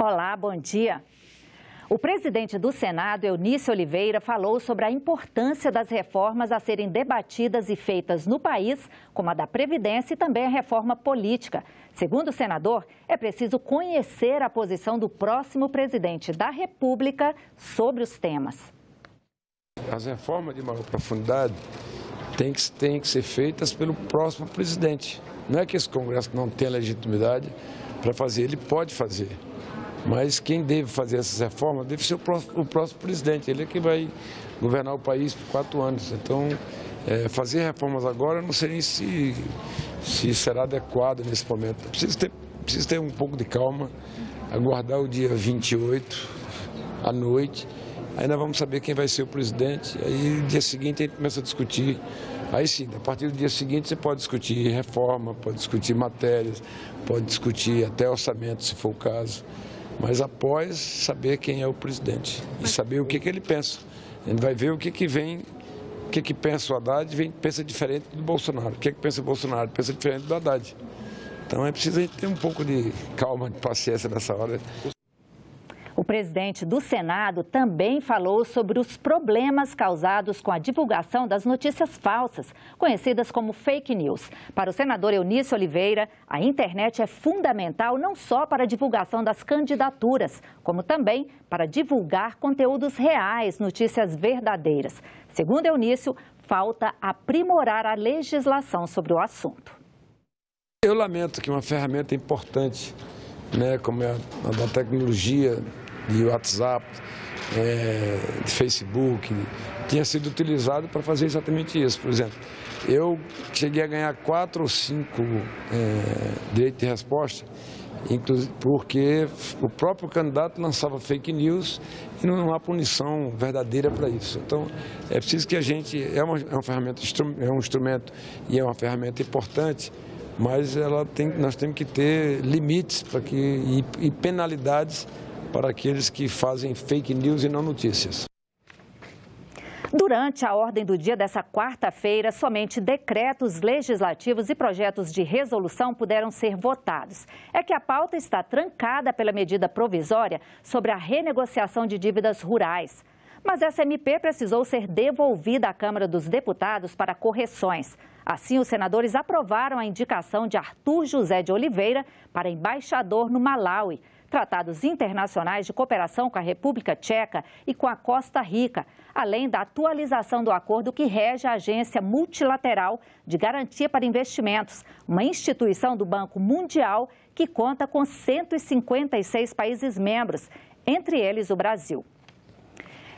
Olá, bom dia. O presidente do Senado, Eunício Oliveira, falou sobre a importância das reformas a serem debatidas e feitas no país, como a da Previdência e também a reforma política. Segundo o senador, é preciso conhecer a posição do próximo presidente da República sobre os temas. As reformas de maior profundidade têm que ser feitas pelo próximo presidente. Não é que esse Congresso não tenha legitimidade para fazer, ele pode fazer. Mas quem deve fazer essas reformas deve ser o próximo presidente. Ele é que vai governar o país por 4 anos. Então, fazer reformas agora não sei nem se será adequado nesse momento. Precisa ter um pouco de calma, aguardar o dia 28 à noite. Aí nós vamos saber quem vai ser o presidente. Aí no dia seguinte a gente começa a discutir. Aí sim, a partir do dia seguinte você pode discutir reforma, pode discutir matérias, pode discutir até orçamento, se for o caso. Mas após saber quem é o presidente e saber o que ele pensa. A gente vai ver o que vem, o que pensa o Haddad, pensa diferente do Bolsonaro. O que pensa o Bolsonaro, pensa diferente do Haddad. Então é preciso a gente ter um pouco de calma, de paciência nessa hora. O presidente do Senado também falou sobre os problemas causados com a divulgação das notícias falsas, conhecidas como fake news. Para o senador Eunício Oliveira, a internet é fundamental não só para a divulgação das candidaturas, como também para divulgar conteúdos reais, notícias verdadeiras. Segundo Eunício, falta aprimorar a legislação sobre o assunto. Eu lamento que uma ferramenta importante, como a da tecnologia, de WhatsApp, de Facebook, tinha sido utilizado para fazer exatamente isso. Por exemplo, eu cheguei a ganhar 4 ou 5 direitos de resposta, porque o próprio candidato lançava fake news e não há punição verdadeira para isso. Então, é preciso que a gente, é uma ferramenta, é um instrumento e é uma ferramenta importante, mas nós temos que ter limites e penalidades para aqueles que fazem fake news e não notícias. Durante a ordem do dia dessa quarta-feira, somente decretos legislativos e projetos de resolução puderam ser votados. É que a pauta está trancada pela medida provisória sobre a renegociação de dívidas rurais. Mas essa MP precisou ser devolvida à Câmara dos Deputados para correções. Assim, os senadores aprovaram a indicação de Arthur José de Oliveira para embaixador no Malaui, tratados internacionais de cooperação com a República Tcheca e com a Costa Rica, além da atualização do acordo que rege a Agência Multilateral de Garantia para Investimentos, uma instituição do Banco Mundial que conta com 156 países membros, entre eles o Brasil.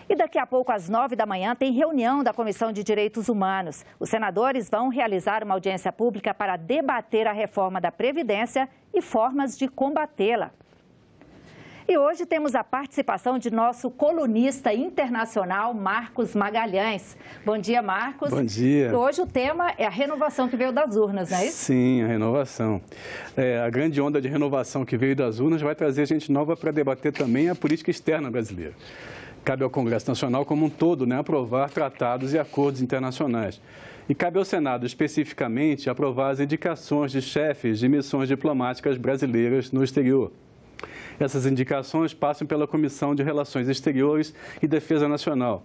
E daqui a pouco, às 9 da manhã, tem reunião da Comissão de Direitos Humanos. Os senadores vão realizar uma audiência pública para debater a reforma da Previdência e formas de combatê-la. E hoje temos a participação de nosso colunista internacional, Marcos Magalhães. Bom dia, Marcos. Bom dia. E hoje o tema é a renovação que veio das urnas, não é isso? Sim, a renovação. A grande onda de renovação que veio das urnas vai trazer gente nova para debater também a política externa brasileira. Cabe ao Congresso Nacional como um todo, aprovar tratados e acordos internacionais. E cabe ao Senado, especificamente, aprovar as indicações de chefes de missões diplomáticas brasileiras no exterior. Essas indicações passam pela Comissão de Relações Exteriores e Defesa Nacional,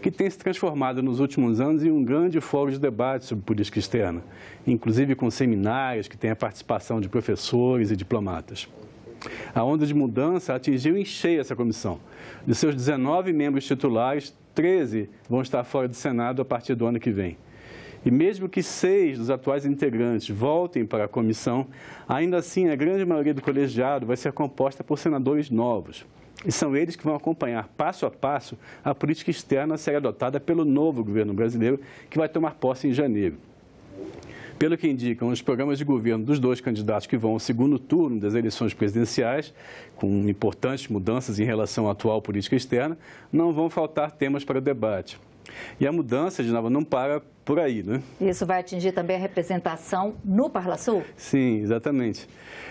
que tem se transformado nos últimos anos em um grande fórum de debate sobre política externa, inclusive com seminários que têm a participação de professores e diplomatas. A onda de mudança atingiu em cheio essa comissão. De seus 19 membros titulares, 13 vão estar fora do Senado a partir do ano que vem. E mesmo que 6 dos atuais integrantes voltem para a comissão, ainda assim a grande maioria do colegiado vai ser composta por senadores novos. E são eles que vão acompanhar passo a passo a política externa a ser adotada pelo novo governo brasileiro, que vai tomar posse em janeiro. Pelo que indicam os programas de governo dos 2 candidatos que vão ao segundo turno das eleições presidenciais, com importantes mudanças em relação à atual política externa, não vão faltar temas para o debate. E a mudança, de novo, não para por aí, Isso vai atingir também a representação no Parlasul? Sim, exatamente.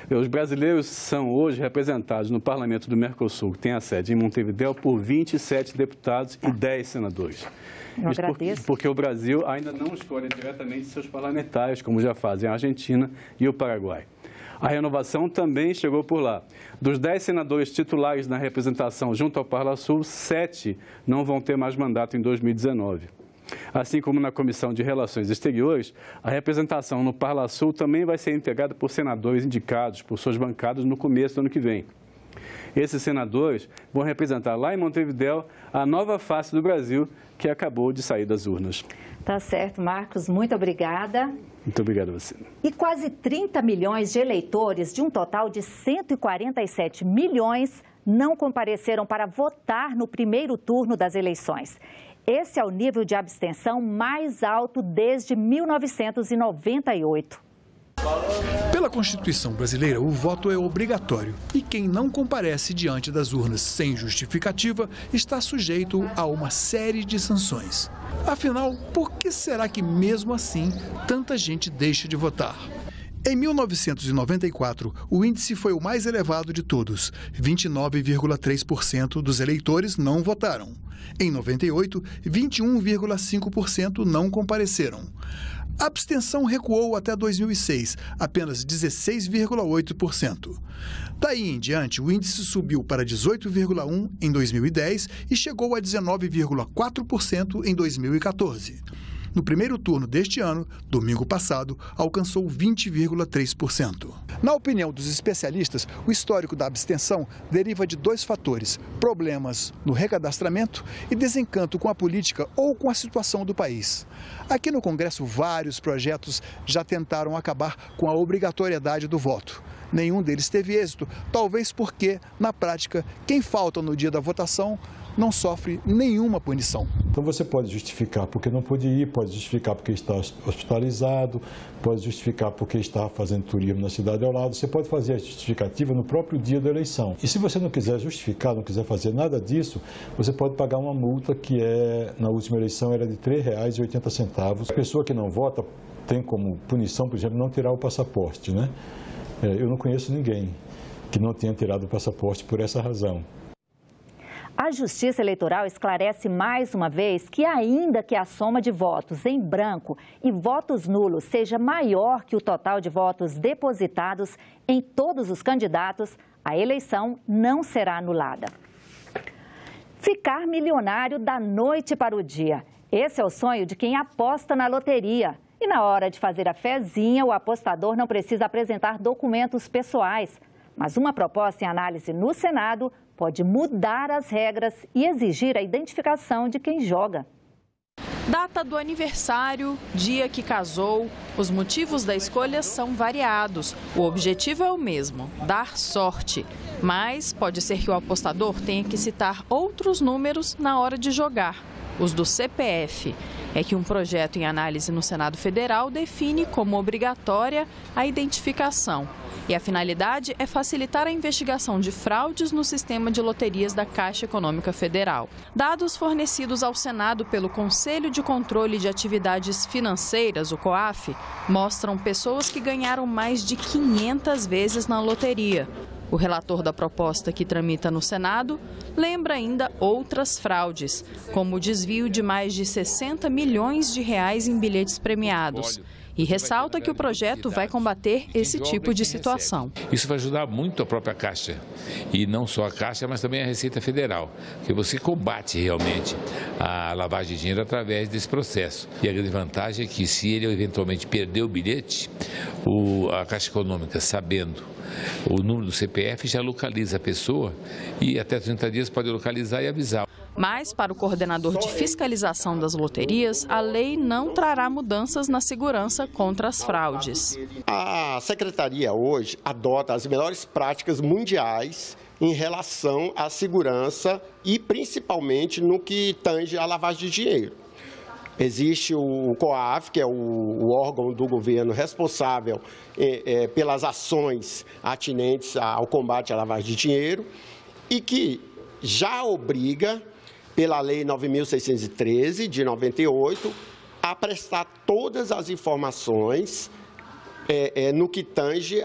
Os brasileiros são hoje representados no Parlamento do Mercosul, que tem a sede em Montevidéu, por 27 deputados e 10 senadores. Eu agradeço. Porque o Brasil ainda não escolhe diretamente seus parlamentares, como já fazem a Argentina e o Paraguai. A renovação também chegou por lá. Dos 10 senadores titulares na representação junto ao Parlasul, 7 não vão ter mais mandato em 2019. Assim como na Comissão de Relações Exteriores, a representação no Parlasul também vai ser integrada por senadores indicados por suas bancadas no começo do ano que vem. Esses senadores vão representar lá em Montevidéu a nova face do Brasil, que acabou de sair das urnas. Tá certo, Marcos. Muito obrigada. Muito obrigado a você. E quase 30 milhões de eleitores, de um total de 147 milhões, não compareceram para votar no primeiro turno das eleições. Esse é o nível de abstenção mais alto desde 1998. Pela Constituição brasileira, o voto é obrigatório e quem não comparece diante das urnas sem justificativa está sujeito a uma série de sanções. Afinal, por que será que mesmo assim tanta gente deixa de votar? Em 1994, o índice foi o mais elevado de todos. 29,3% dos eleitores não votaram. Em 98, 21,5% não compareceram. A abstenção recuou até 2006, apenas 16,8%. Daí em diante, o índice subiu para 18,1% em 2010 e chegou a 19,4% em 2014. No primeiro turno deste ano, domingo passado, alcançou 20,3%. Na opinião dos especialistas, o histórico da abstenção deriva de 2 fatores: problemas no recadastramento e desencanto com a política ou com a situação do país. Aqui no Congresso, vários projetos já tentaram acabar com a obrigatoriedade do voto. Nenhum deles teve êxito, talvez porque, na prática, quem falta no dia da votação não sofre nenhuma punição. Então você pode justificar porque não pôde ir, pode justificar porque está hospitalizado, pode justificar porque está fazendo turismo na cidade ao lado. Você pode fazer a justificativa no próprio dia da eleição. E se você não quiser justificar, não quiser fazer nada disso, você pode pagar uma multa que na última eleição era de R$ 3,80. A pessoa que não vota tem como punição, por exemplo, não tirar o passaporte, né? Eu não conheço ninguém que não tenha tirado o passaporte por essa razão. A Justiça Eleitoral esclarece mais uma vez que, ainda que a soma de votos em branco e votos nulos seja maior que o total de votos depositados em todos os candidatos, a eleição não será anulada. Ficar milionário da noite para o dia. Esse é o sonho de quem aposta na loteria. E na hora de fazer a fezinha, o apostador não precisa apresentar documentos pessoais. Mas uma proposta em análise no Senado pode mudar as regras e exigir a identificação de quem joga. Data do aniversário, dia que casou, os motivos da escolha são variados. O objetivo é o mesmo, dar sorte. Mas pode ser que o apostador tenha que citar outros números na hora de jogar, os do CPF. É que um projeto em análise no Senado Federal define como obrigatória a identificação. E a finalidade é facilitar a investigação de fraudes no sistema de loterias da Caixa Econômica Federal. Dados fornecidos ao Senado pelo Conselho de Controle de Atividades Financeiras, o COAF, mostram pessoas que ganharam mais de 500 vezes na loteria. O relator da proposta que tramita no Senado lembra ainda outras fraudes, como o desvio de mais de 60 milhões de reais em bilhetes premiados. E ressalta que o projeto vai combater esse tipo de situação. Isso vai ajudar muito a própria Caixa, e não só a Caixa, mas também a Receita Federal, que você combate realmente a lavagem de dinheiro através desse processo. E a grande vantagem é que, se ele eventualmente perder o bilhete, a Caixa Econômica, sabendo o número do CPF, já localiza a pessoa e até 30 dias pode localizar e avisar. Mas, para o coordenador de fiscalização das loterias, a lei não trará mudanças na segurança contra as fraudes. A Secretaria hoje adota as melhores práticas mundiais em relação à segurança e principalmente no que tange à lavagem de dinheiro. Existe o COAF, que é o órgão do governo responsável pelas ações atinentes ao combate à lavagem de dinheiro e que já obriga, pela Lei 9.613, de 98, a prestar todas as informações no que tange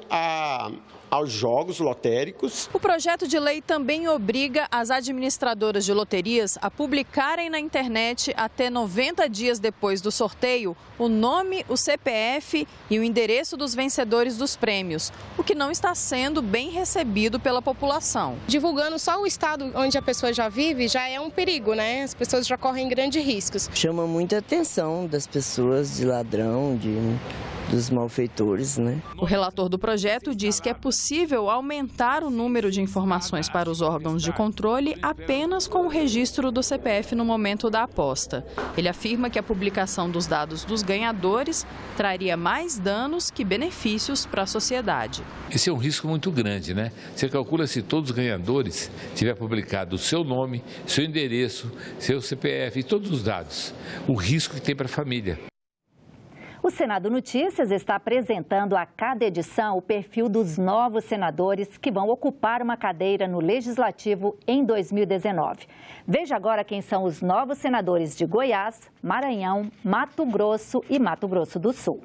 aos jogos lotéricos. O projeto de lei também obriga as administradoras de loterias a publicarem na internet até 90 dias depois do sorteio o nome, o CPF e o endereço dos vencedores dos prêmios, o que não está sendo bem recebido pela população. Divulgando só o estado onde a pessoa já vive já é um perigo, né? As pessoas já correm grandes riscos. Chama muita atenção das pessoas, de ladrão, dos malfeitores, né? O relator do projeto diz que é possível aumentar o número de informações para os órgãos de controle apenas com o registro do CPF no momento da aposta. Ele afirma que a publicação dos dados dos ganhadores traria mais danos que benefícios para a sociedade. Esse é um risco muito grande, né? Você calcula se todos os ganhadores tiver publicado o seu nome, seu endereço, seu CPF e todos os dados, o risco que tem para a família. O Senado Notícias está apresentando a cada edição o perfil dos novos senadores que vão ocupar uma cadeira no Legislativo em 2019. Veja agora quem são os novos senadores de Goiás, Maranhão, Mato Grosso e Mato Grosso do Sul.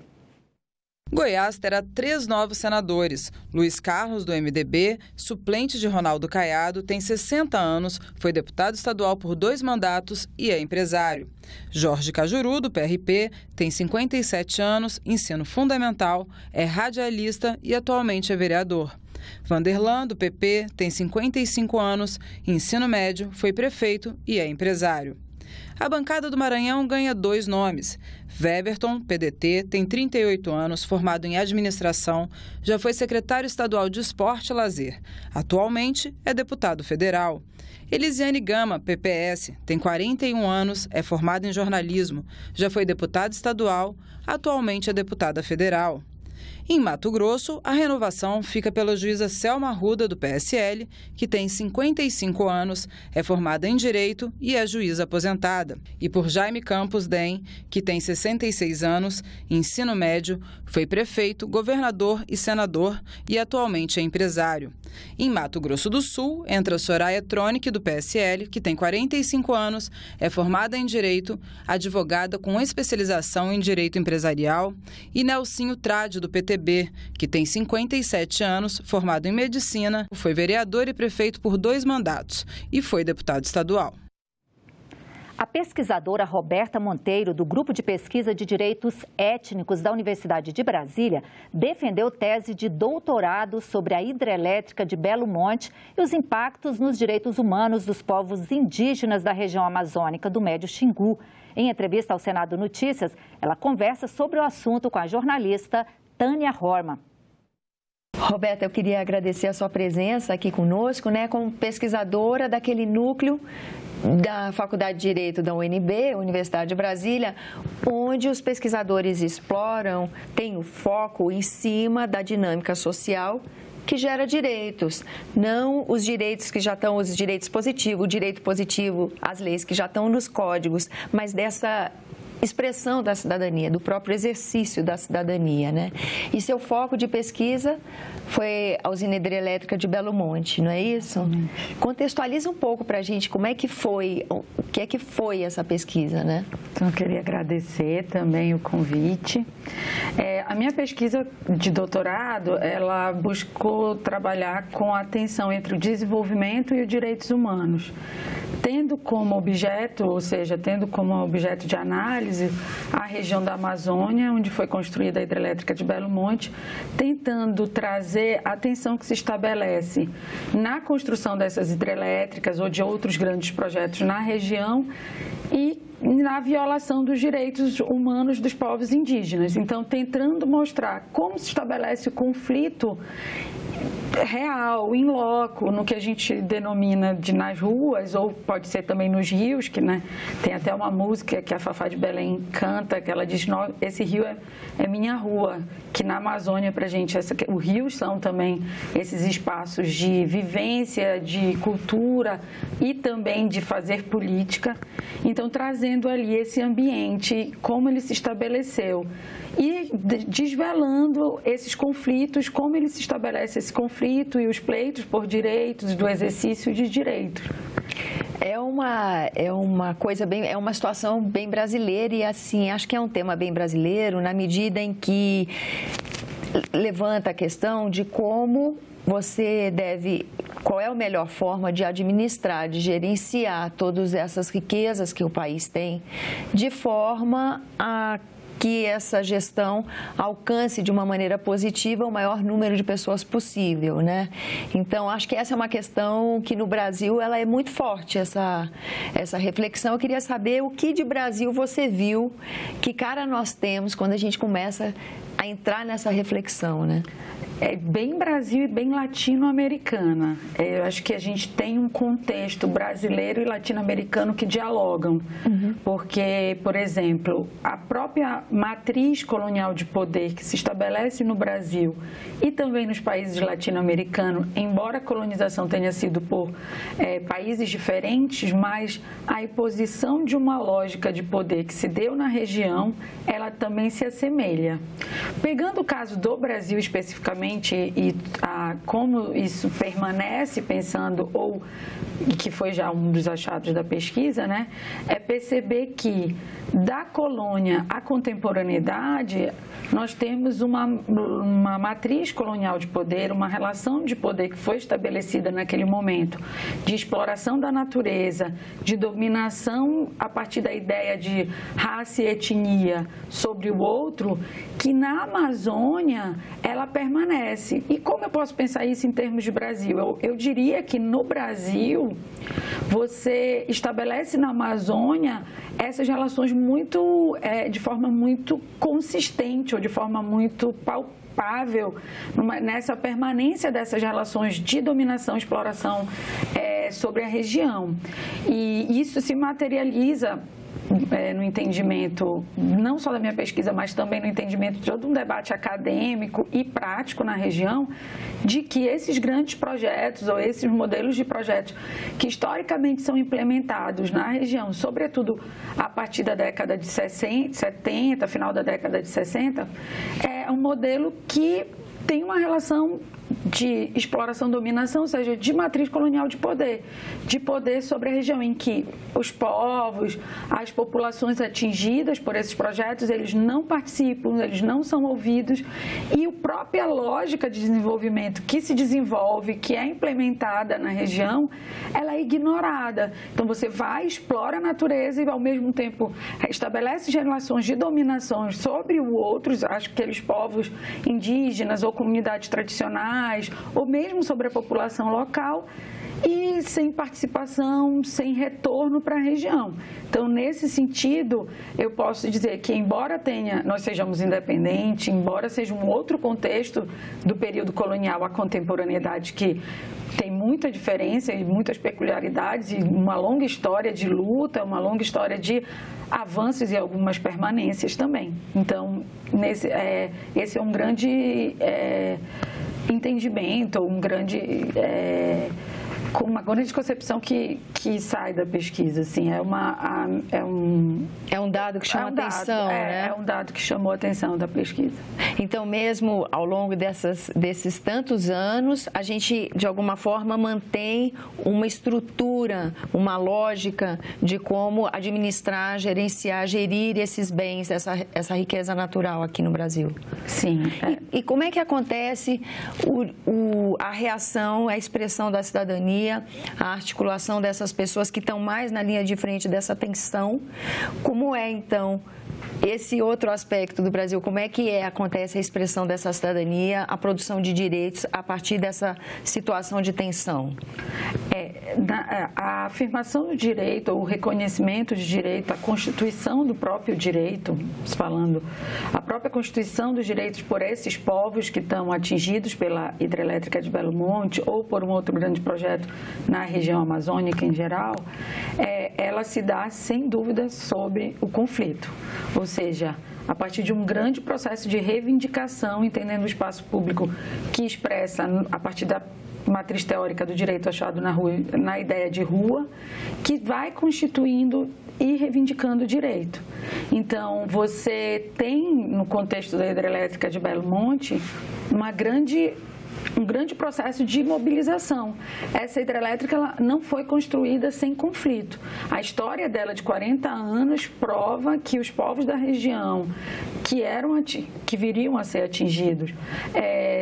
Goiás terá 3 novos senadores. Luiz Carlos, do MDB, suplente de Ronaldo Caiado, tem 60 anos, foi deputado estadual por 2 mandatos e é empresário. Jorge Cajuru, do PRP, tem 57 anos, ensino fundamental, é radialista e atualmente é vereador. Vanderlan, do PP, tem 55 anos, ensino médio, foi prefeito e é empresário. A bancada do Maranhão ganha 2 nomes. Weberton, PDT, tem 38 anos, formado em administração, já foi secretário estadual de Esporte e Lazer. Atualmente é deputado federal. Elisiane Gama, PPS, tem 41 anos, é formada em jornalismo, já foi deputada estadual, atualmente é deputada federal. Em Mato Grosso, a renovação fica pela juíza Selma Arruda, do PSL, que tem 55 anos, é formada em Direito e é juíza aposentada. E por Jaime Campos Dem, que tem 66 anos, ensino médio, foi prefeito, governador e senador e atualmente é empresário. Em Mato Grosso do Sul, entra Soraya Tronic, do PSL, que tem 45 anos, é formada em Direito, advogada com especialização em Direito Empresarial, e Nelsinho Trade, do PTB, que tem 57 anos, formado em Medicina, foi vereador e prefeito por 2 mandatos e foi deputado estadual. A pesquisadora Roberta Monteiro, do Grupo de Pesquisa de Direitos Étnicos da Universidade de Brasília, defendeu tese de doutorado sobre a hidrelétrica de Belo Monte e os impactos nos direitos humanos dos povos indígenas da região amazônica do Médio Xingu. Em entrevista ao Senado Notícias, ela conversa sobre o assunto com a jornalista Tânia Horman. Roberta, eu queria agradecer a sua presença aqui conosco, como pesquisadora daquele núcleo da Faculdade de Direito da UNB, Universidade de Brasília, onde os pesquisadores exploram, têm o foco em cima da dinâmica social que gera direitos, não os direitos que já estão, os direitos positivos, o direito positivo, as leis que já estão nos códigos, mas dessa expressão da cidadania, do próprio exercício da cidadania, E seu foco de pesquisa foi a usina hidrelétrica de Belo Monte, não é isso? Contextualiza um pouco para a gente como é que foi, o que é que foi essa pesquisa, Então, eu queria agradecer também o convite. A minha pesquisa de doutorado, ela buscou trabalhar com a tensão entre o desenvolvimento e os direitos humanos, tendo como objeto, ou seja, tendo como objeto de análise a região da Amazônia, onde foi construída a hidrelétrica de Belo Monte, tentando trazer a tensão que se estabelece na construção dessas hidrelétricas ou de outros grandes projetos na região e na violação dos direitos humanos dos povos indígenas. Então, tentando mostrar como se estabelece o conflito real, in loco, no que a gente denomina de nas ruas, ou pode ser também nos rios, que tem até uma música que a Fafá de Belém canta, que ela diz, esse rio é minha rua, que na Amazônia, para a gente, os rios são também esses espaços de vivência, de cultura e também de fazer política. Então, trazendo ali esse ambiente, como ele se estabeleceu e desvelando esses conflitos, como ele se estabelece esse conflito e os pleitos por direitos, do exercício de direitos. É uma coisa bem, é uma situação bem brasileira e assim, acho que é um tema bem brasileiro na medida em que levanta a questão de como qual é a melhor forma de administrar, de gerenciar todas essas riquezas que o país tem, de forma a que essa gestão alcance de uma maneira positiva o maior número de pessoas possível, né? Então, acho que essa é uma questão que no Brasil ela é muito forte, essa reflexão. Eu queria saber o que de Brasil você viu, que cara nós temos quando a gente começa a entrar nessa reflexão, né? É bem Brasil e bem latino-americana. Eu acho que a gente tem um contexto brasileiro e latino-americano que dialogam. Porque, por exemplo, a própria matriz colonial de poder que se estabelece no Brasil e também nos países latino-americanos, embora a colonização tenha sido por países diferentes, mas a imposição de uma lógica de poder que se deu na região, ela também se assemelha. Pegando o caso do Brasil especificamente, e como isso permanece pensando, e que foi já um dos achados da pesquisa, né, é perceber que da colônia à contemporaneidade, nós temos uma matriz colonial de poder, uma relação de poder que foi estabelecida naquele momento, de exploração da natureza, de dominação a partir da ideia de raça e etnia sobre o outro, que na Amazônia ela permanece. E como eu posso pensar isso em termos de Brasil? Eu diria que no Brasil, você estabelece na Amazônia essas relações de forma muito consistente ou de forma muito palpável, nessa permanência dessas relações de dominação e exploração sobre a região. E isso se materializa no entendimento, não só da minha pesquisa, mas também no entendimento de todo um debate acadêmico e prático na região, de que esses grandes projetos ou esses modelos de projetos que historicamente são implementados na região, sobretudo a partir da década de 70, final da década de 60, é um modelo que tem uma relação de exploração-dominação, ou seja, de matriz colonial de poder sobre a região, em que os povos, as populações atingidas por esses projetos, eles não participam, eles não são ouvidos, e a própria lógica de desenvolvimento que se desenvolve, que é implementada na região, ela é ignorada. Então, você vai, explora a natureza e, ao mesmo tempo, estabelece relações de dominação sobre o outro, aqueles povos indígenas ou comunidades tradicionais, ou mesmo sobre a população local, e sem participação, sem retorno para a região. Então, nesse sentido, eu posso dizer que, embora nós sejamos independentes, embora seja um outro contexto do período colonial à contemporaneidade, que tem muita diferença e muitas peculiaridades, e uma longa história de luta, uma longa história de avanços e algumas permanências também. Então, esse é um grande entendimento, uma grande concepção que sai da pesquisa, assim, é um dado que chama atenção, né? É um dado que chamou a atenção da pesquisa. Então, mesmo ao longo desses tantos anos, a gente, de alguma forma, mantém uma estrutura, uma lógica de como administrar, gerenciar, gerir esses bens, essa riqueza natural aqui no Brasil. Sim. E como é que acontece a reação, a expressão da cidadania, a articulação dessas pessoas que estão mais na linha de frente dessa tensão? Como é, então, esse outro aspecto do Brasil? Como é que acontece a expressão dessa cidadania, a produção de direitos a partir dessa situação de tensão? A afirmação do direito, o reconhecimento de direito, a constituição do próprio direito, falando, a própria constituição dos direitos por esses povos que estão atingidos pela hidrelétrica de Belo Monte ou por um outro grande projeto na região amazônica em geral, ela se dá sem dúvida sobre o conflito, ou seja, a partir de um grande processo de reivindicação, entendendo o espaço público que expressa, a partir da matriz teórica do direito achado na rua, na ideia de rua, que vai constituindo e reivindicando o direito. Então, você tem, no contexto da hidrelétrica de Belo Monte, uma grande um grande processo de mobilização. Essa hidrelétrica ela não foi construída sem conflito. A história dela de 40 anos prova que os povos da região que viriam a ser atingidos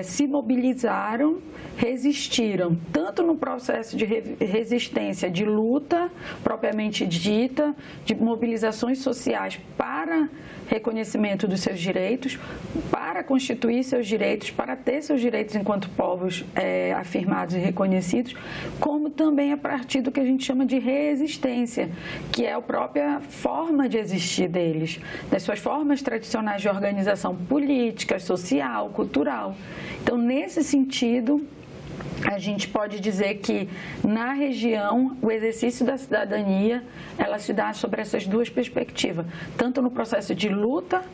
se mobilizaram, resistiram, tanto no processo de resistência, de luta propriamente dita, de mobilizações sociais para reconhecimento dos seus direitos, para constituir seus direitos, para ter seus direitos enquanto povos afirmados e reconhecidos, como também a partir do que a gente chama de resistência, que é a própria forma de existir deles, das suas formas tradicionais de organização política, social, cultural. Então, nesse sentido, a gente pode dizer que, na região, o exercício da cidadania, ela se dá sobre essas duas perspectivas, tanto no processo de luta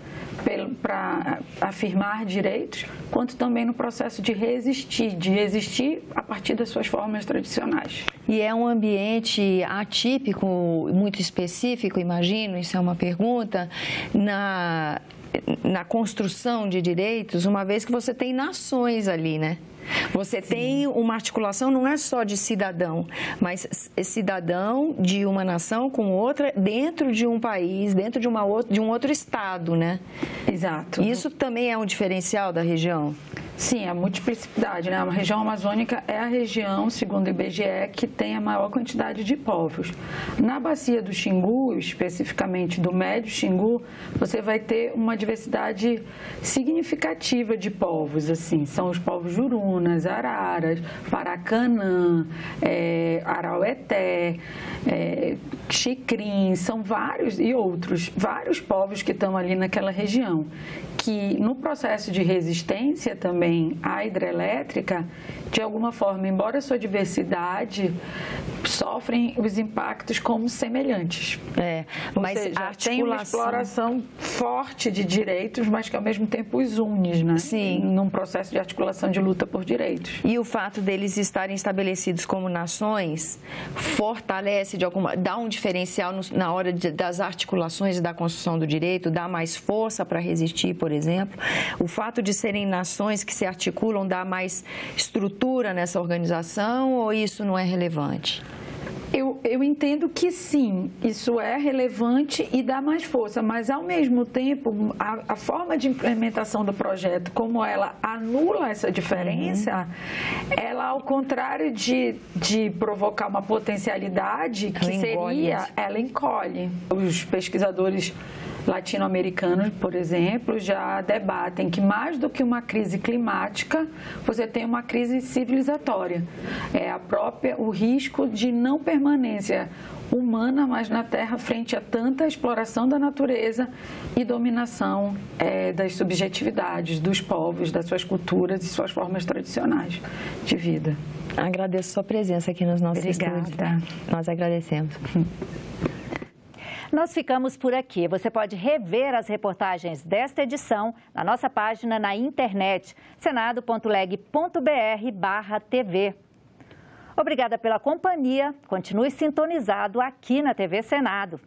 para afirmar direitos, quanto também no processo de resistir a partir das suas formas tradicionais. E é um ambiente atípico, muito específico, imagino, isso é uma pergunta, na construção de direitos, uma vez que você tem nações ali, né? Você tem uma articulação, não é só de cidadão, mas cidadão de uma nação com outra dentro de um país, dentro de um outro estado, né? Exato. Isso também é um diferencial da região? Sim, a multiplicidade, né? A região amazônica é a região, segundo o IBGE, que tem a maior quantidade de povos. Na bacia do Xingu, especificamente do Médio Xingu, você vai ter uma diversidade significativa de povos, assim, são os povos Jurunas, Araras, Paracanã, Araueté, Xicrim, são vários e outros, vários povos que estão ali naquela região, que no processo de resistência também à hidrelétrica, de alguma forma, embora a sua diversidade, sofrem os impactos como semelhantes. Mas seja, a articulação... tem uma exploração forte de direitos, mas que ao mesmo tempo os une, né? Sim. Num processo de articulação de luta por direitos. E o fato deles estarem estabelecidos como nações fortalece, dá um diferencial na hora das articulações e da construção do direito, dá mais força para resistir, por exemplo. O fato de serem nações que se articulam dá mais estrutura nessa organização, ou isso não é relevante? Eu entendo que sim, isso é relevante e dá mais força, mas ao mesmo tempo a forma de implementação do projeto, como ela anula essa diferença, ela, ao contrário de provocar uma potencialidade ela encolhe. Os pesquisadores latino-americanos, por exemplo, já debatem que mais do que uma crise climática, você tem uma crise civilizatória. O risco de não permanência humana mais na Terra frente a tanta exploração da natureza e dominação das subjetividades, dos povos, das suas culturas e suas formas tradicionais de vida. Agradeço sua presença aqui nos nossos estúdios. Nós agradecemos. Nós ficamos por aqui. Você pode rever as reportagens desta edição na nossa página na internet, senado.leg.br/TV. Obrigada pela companhia. Continue sintonizado aqui na TV Senado.